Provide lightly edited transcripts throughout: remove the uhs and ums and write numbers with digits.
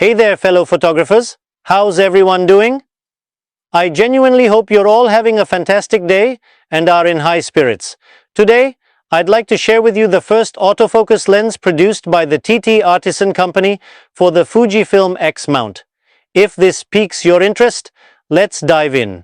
Hey there, fellow photographers. How's everyone doing? I genuinely hope you're all having a fantastic day and are in high spirits. Today, I'd like to share with you the first autofocus lens produced by the TTArtisan company for the Fujifilm X mount. If this piques your interest, let's dive in.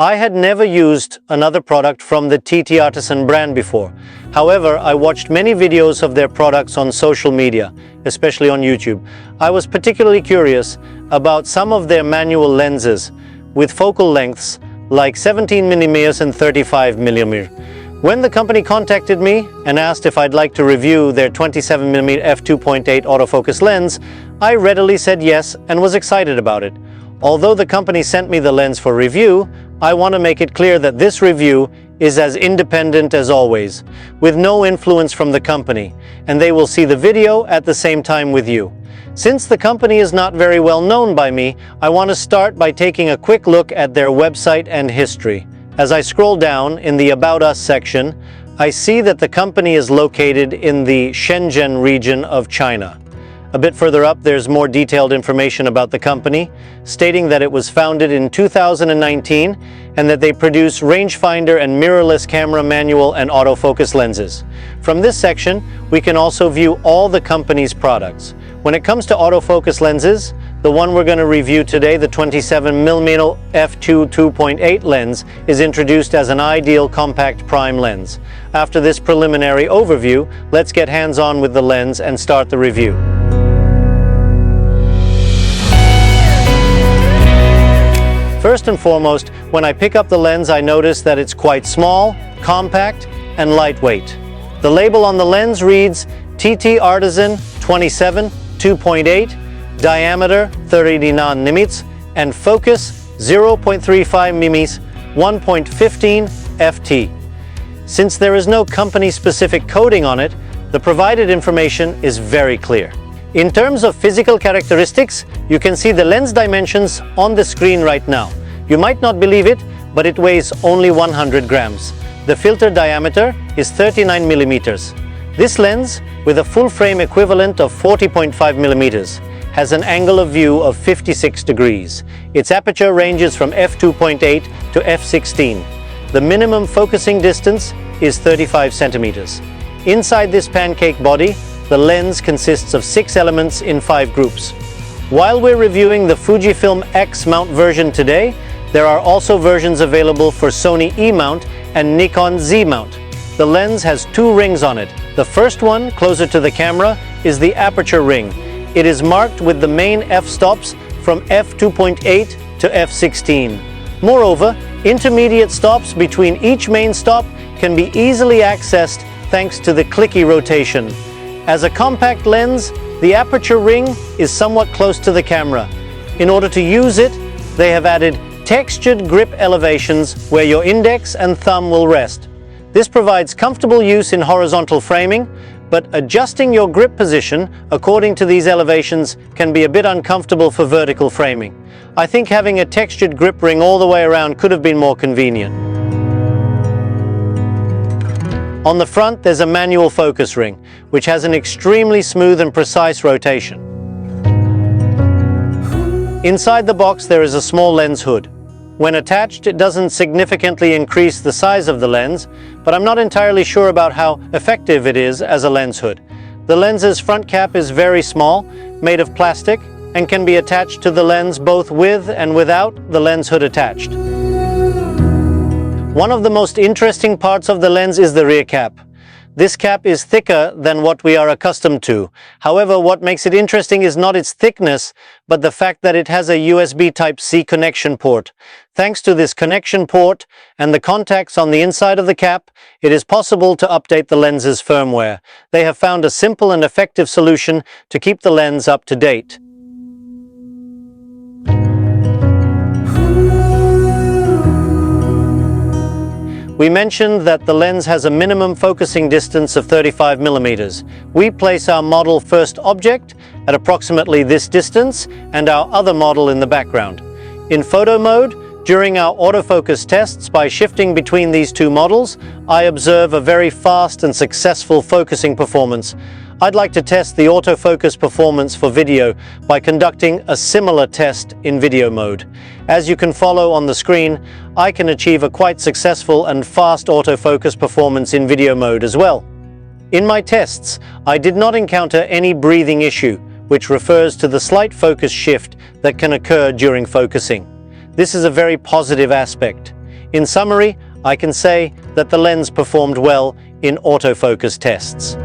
I had never used another product from the TTArtisan brand before. However, I watched many videos of their products on social media, especially on YouTube. I was particularly curious about some of their manual lenses with focal lengths like 17mm and 35mm. When the company contacted me and asked if I'd like to review their 27mm f2.8 autofocus lens, I readily said yes and was excited about it. Although the company sent me the lens for review, I want to make it clear that this review is as independent as always, with no influence from the company, and they will see the video at the same time with you. Since the company is not very well known by me, I want to start by taking a quick look at their website and history. As I scroll down in the About Us section, I see that the company is located in the Shenzhen region of China. A bit further up, there's more detailed information about the company, stating that it was founded in 2019 and that they produce rangefinder and mirrorless camera manual and autofocus lenses. From this section, we can also view all the company's products. When it comes to autofocus lenses, the one we're going to review today, the 27mm f2.8 lens, is introduced as an ideal compact prime lens. After this preliminary overview, let's get hands-on with the lens and start the review. First and foremost, when I pick up the lens, I notice that it's quite small, compact, and lightweight. The label on the lens reads TTArtisan 27.2.8, diameter 39 mm, and focus 0.35 mm, 1.15 ft. Since there is no company-specific coding on it, the provided information is very clear. In terms of physical characteristics, you can see the lens dimensions on the screen right now. You might not believe it, but it weighs only 100 grams. The filter diameter is 39 millimeters. This lens, with a full frame equivalent of 40.5 millimeters, has an angle of view of 56 degrees. Its aperture ranges from f2.8 to f16. The minimum focusing distance is 35 centimeters. Inside this pancake body, the lens consists of 6 elements in 5 groups. While we're reviewing the Fujifilm X mount version today, there are also versions available for Sony E mount and Nikon Z mount. The lens has 2 rings on it. The first one, closer to the camera, is the aperture ring. It is marked with the main f-stops from f2.8 to f16. Moreover, intermediate stops between each main stop can be easily accessed thanks to the clicky rotation. As a compact lens, the aperture ring is somewhat close to the camera. In order to use it, they have added textured grip elevations where your index and thumb will rest. This provides comfortable use in horizontal framing, but adjusting your grip position according to these elevations can be a bit uncomfortable for vertical framing. I think having a textured grip ring all the way around could have been more convenient. On the front, there's a manual focus ring, which has an extremely smooth and precise rotation. Inside the box, there is a small lens hood. When attached, it doesn't significantly increase the size of the lens, but I'm not entirely sure about how effective it is as a lens hood. The lens's front cap is very small, made of plastic, and can be attached to the lens both with and without the lens hood attached. One of the most interesting parts of the lens is the rear cap. This cap is thicker than what we are accustomed to. However, what makes it interesting is not its thickness, but the fact that it has a USB Type-C connection port. Thanks to this connection port and the contacts on the inside of the cap, it is possible to update the lens's firmware. They have found a simple and effective solution to keep the lens up to date. We mentioned that the lens has a minimum focusing distance of 35 millimeters. We place our model first object at approximately this distance and our other model in the background. In photo mode, during our autofocus tests, by shifting between these two models, I observe a very fast and successful focusing performance. I'd like to test the autofocus performance for video by conducting a similar test in video mode. As you can follow on the screen, I can achieve a quite successful and fast autofocus performance in video mode as well. In my tests, I did not encounter any breathing issue, which refers to the slight focus shift that can occur during focusing. This is a very positive aspect. In summary, I can say that the lens performed well in autofocus tests.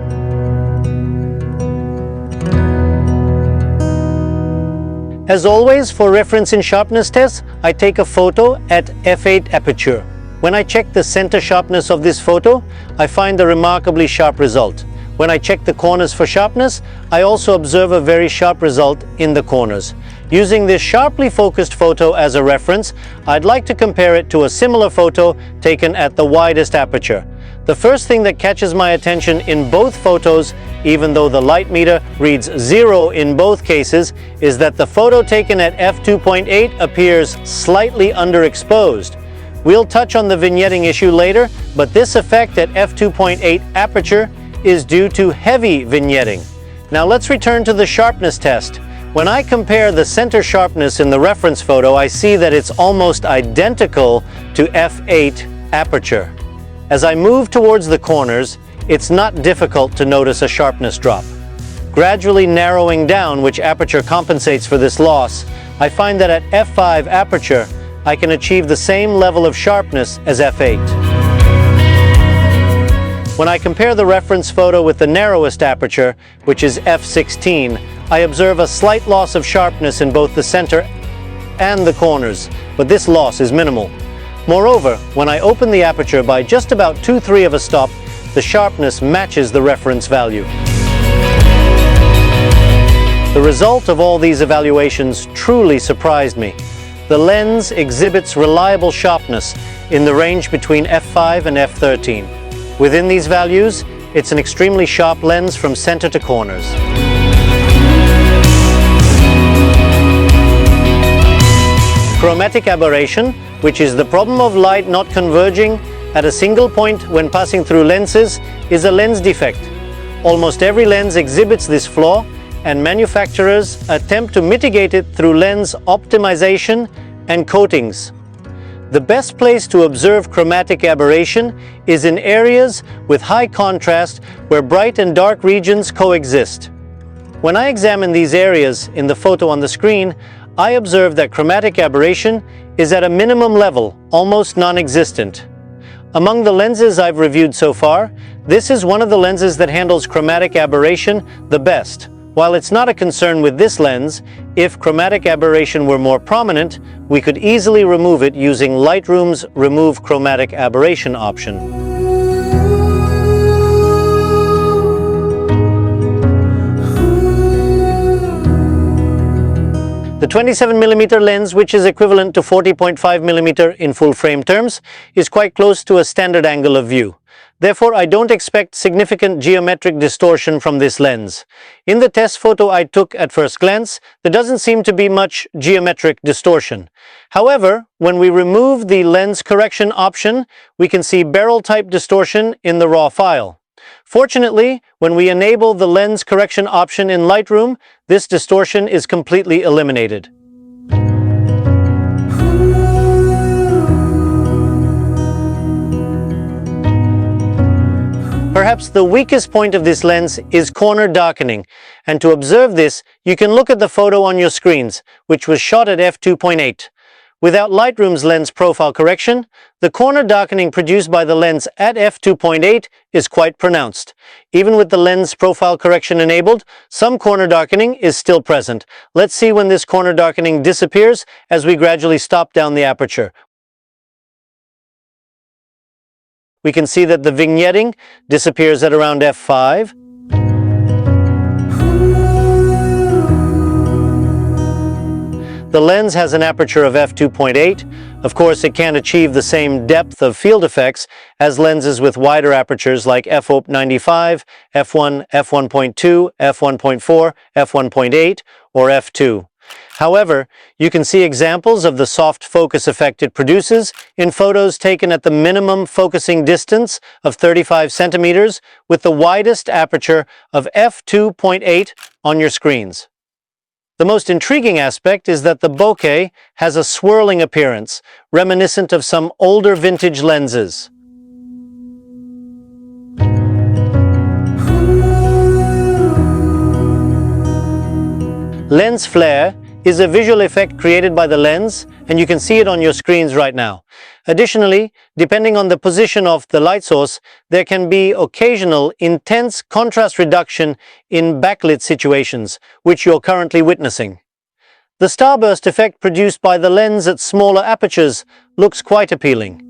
As always, for reference in sharpness tests, I take a photo at f8 aperture. When I check the center sharpness of this photo, I find a remarkably sharp result. When I check the corners for sharpness, I also observe a very sharp result in the corners. Using this sharply focused photo as a reference, I'd like to compare it to a similar photo taken at the widest aperture. The first thing that catches my attention in both photos, even though the light meter reads 0 in both cases, is that the photo taken at f2.8 appears slightly underexposed. We'll touch on the vignetting issue later, but this effect at f2.8 aperture is due to heavy vignetting. Now let's return to the sharpness test. When I compare the center sharpness in the reference photo, I see that it's almost identical to f8 aperture. As I move towards the corners, it's not difficult to notice a sharpness drop. Gradually narrowing down, which aperture compensates for this loss, I find that at f5 aperture, I can achieve the same level of sharpness as f8. When I compare the reference photo with the narrowest aperture, which is f16, I observe a slight loss of sharpness in both the center and the corners, but this loss is minimal. Moreover, when I open the aperture by just about 2/3 of a stop, the sharpness matches the reference value. The result of all these evaluations truly surprised me. The lens exhibits reliable sharpness in the range between f5 and f13. Within these values, it's an extremely sharp lens from center to corners. Chromatic aberration, which is the problem of light not converging at a single point when passing through lenses, is a lens defect. Almost every lens exhibits this flaw, and manufacturers attempt to mitigate it through lens optimization and coatings. The best place to observe chromatic aberration is in areas with high contrast where bright and dark regions coexist. When I examine these areas in the photo on the screen, I observe that chromatic aberration is at a minimum level, almost non-existent. Among the lenses I've reviewed so far, this is one of the lenses that handles chromatic aberration the best. While it's not a concern with this lens, if chromatic aberration were more prominent, we could easily remove it using Lightroom's Remove Chromatic Aberration option. The 27mm lens, which is equivalent to 40.5mm in full frame terms, is quite close to a standard angle of view. Therefore, I don't expect significant geometric distortion from this lens. In the test photo I took at first glance, there doesn't seem to be much geometric distortion. However, when we remove the lens correction option, we can see barrel-type distortion in the raw file. Fortunately, when we enable the lens correction option in Lightroom, this distortion is completely eliminated. Perhaps the weakest point of this lens is corner darkening, and to observe this, you can look at the photo on your screens, which was shot at f2.8. Without Lightroom's lens profile correction, the corner darkening produced by the lens at f2.8 is quite pronounced. Even with the lens profile correction enabled, some corner darkening is still present. Let's see when this corner darkening disappears as we gradually stop down the aperture. We can see that the vignetting disappears at around f5. The lens has an aperture of f2.8. Of course, it can't achieve the same depth of field effects as lenses with wider apertures like f/95, f1, f1.2, f1.4, f1.8, or f2. However, you can see examples of the soft focus effect it produces in photos taken at the minimum focusing distance of 35 centimeters with the widest aperture of f2.8 on your screens. The most intriguing aspect is that the bokeh has a swirling appearance, reminiscent of some older vintage lenses. Lens flare is a visual effect created by the lens, and you can see it on your screens right now. Additionally, depending on the position of the light source, there can be occasional intense contrast reduction in backlit situations, which you're currently witnessing. The starburst effect produced by the lens at smaller apertures looks quite appealing.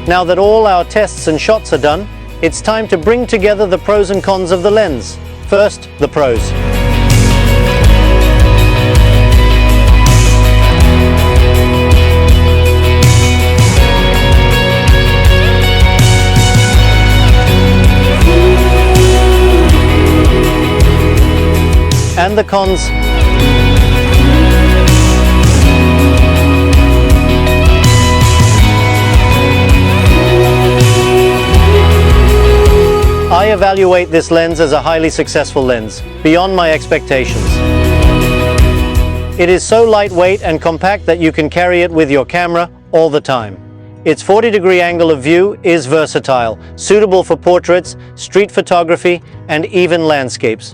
Now that all our tests and shots are done, it's time to bring together the pros and cons of the lens. First, the pros. And the cons. I evaluate this lens as a highly successful lens, beyond my expectations. It is so lightweight and compact that you can carry it with your camera all the time. Its 40-degree angle of view is versatile, suitable for portraits, street photography, and even landscapes.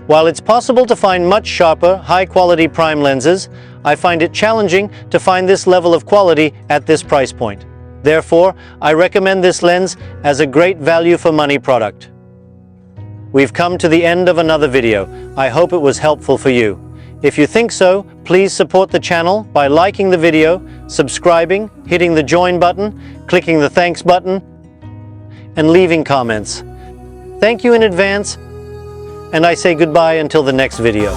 While it's possible to find much sharper, high-quality prime lenses, I find it challenging to find this level of quality at this price point. Therefore, I recommend this lens as a great value for money product. We've come to the end of another video. I hope it was helpful for you. If you think so, please support the channel by liking the video, subscribing, hitting the join button, clicking the thanks button, and leaving comments. Thank you in advance, and I say goodbye until the next video.